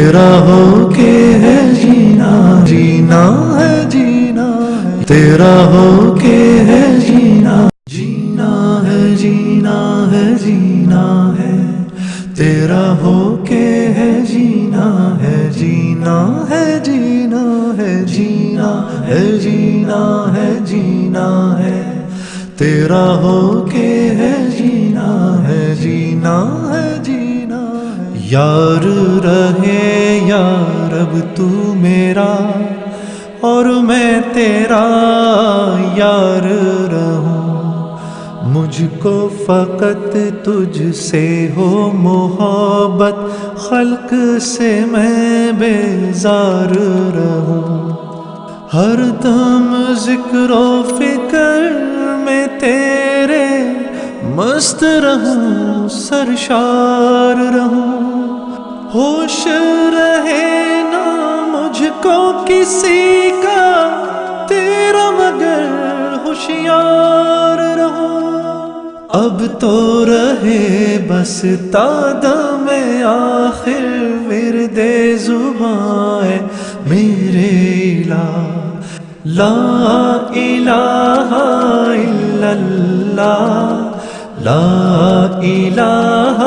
تیرا ہو کے ہے جینا، جینا ہے جینا ہے، تیرا ہو کے ہے جینا، جینا ہے جینا ہے جینا ہے، تیرا ہو کے ہے جینا ہے، جینا ہے جینا ہے، جینا ہے جینا ہے، جینا ہے، تیرا ہو کے ہے جینا ہے، جینا ہے جینا ہے، یار رہے یا رب تو میرا اور میں تیرا یار رہوں، مجھ کو فقط تجھ سے ہو محبت، خلق سے میں بیزار رہوں، ہر دم ذکر و فکر میں تیرے مست رہوں، سرشار رہوں، ہوش رہے نہ مجھ کو کسی کا تیرا مگر ہوشیار رہوں، اب تو رہے بس تا دم آخر ورد زبان ہے میرے الہ، لا الہ الا اللہ، لا الہ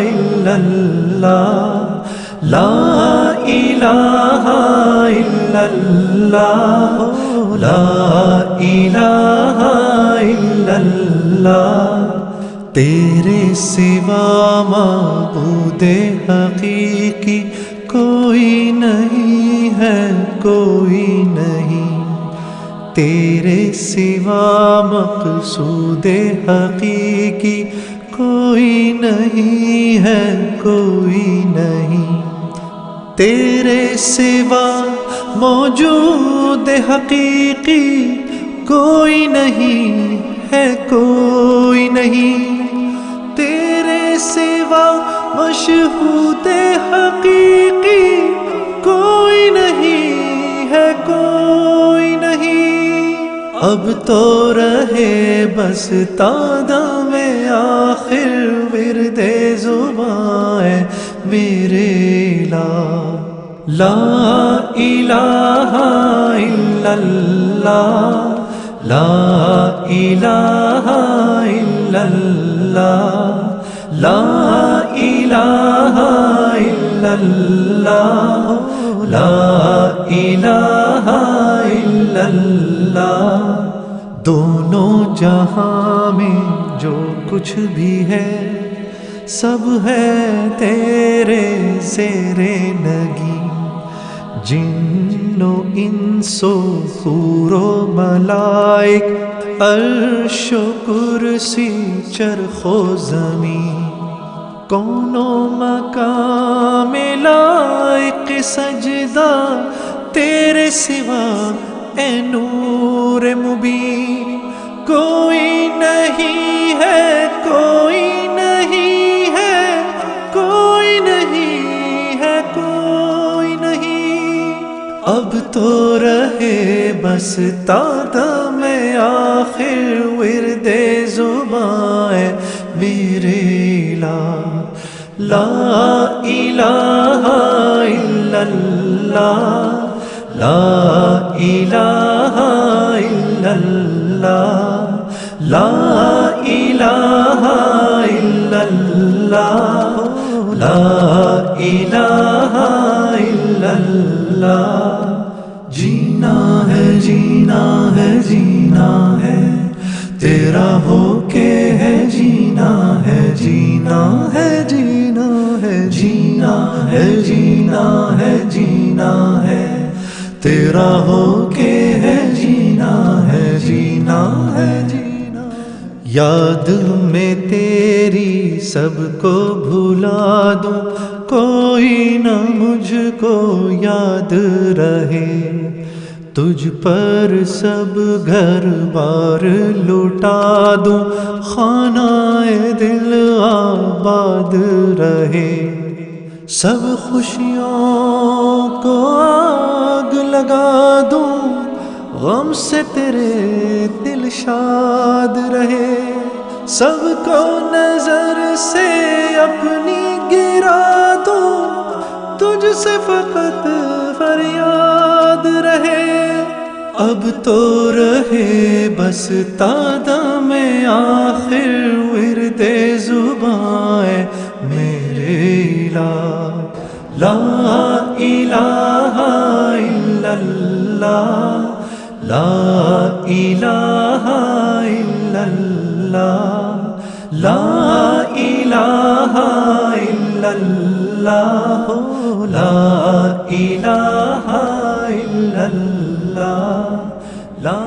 الا اللہ، لا الہ الا اللہ، لا الہ الا اللہ، تیرے سوا معبود حقیقی کوئی نہیں ہے، کوئی نہیں، تیرے سوا مقصود حقیقی کوئی نہیں ہے، کوئی نہیں، تیرے سوا موجود حقیقی کوئی نہیں ہے، کوئی نہیں، تیرے سوا مشہود حقیقی کوئی نہیں ہے، کوئی نہیں، اب تو رہے بس تا دم آخر ورد زبان ہے میرے الہ، لا الہ الا اللہ، لا الہ الا اللہ، لا الہ الا اللہ، لا الہ الا اللہ، دونوں جہاں میں جو کچھ بھی ہے سب ہے تیرے زیر نگی، جن و انس و حور و ملائک، عرش و کرسی چرخ و زمین، کون و مقام لائق سجدہ تیرے سوا اے نور مبین، کوئی نہیں ہے، کوئی نہیں ہے، کوئی نہیں ہے، کوئی نہیں، اب تو رہے بس تا دم آخر ورد زبان ہے میرے الہ، لا الہ الا اللہ، لا الہ الا اللہ، لا الہ الا اللہ، لا الہ الا اللہ، جینا ہے جینا ہے، جینا ہے، تیرا ہو کے ہے جینا ہے، جینا ہے جینا ہے، جینا ہے جینا ہے، جینا ہے، تیرا ہو کے ہے جینا ہے، جینا ہے جینا، یاد میں تیری سب کو بھلا دوں، کوئی نہ مجھ کو یاد رہے، تجھ پر سب گھر بار لٹا دوں، خانہ دل آباد رہے، سب خوشیوں کو آگ لگا دوں، غم سے تیرے دل شاد رہے، سب کو نظر سے اپنی گرا دوں، تجھ سے فقط فریاد رہے، اب تو رہے بس تادم آخر ورد زباں ہے میرے الہ۔ لا الہ الا اللہ، لا الہ الا اللہ، لا الہ الا اللہ، لا الہ الا اللہ، لا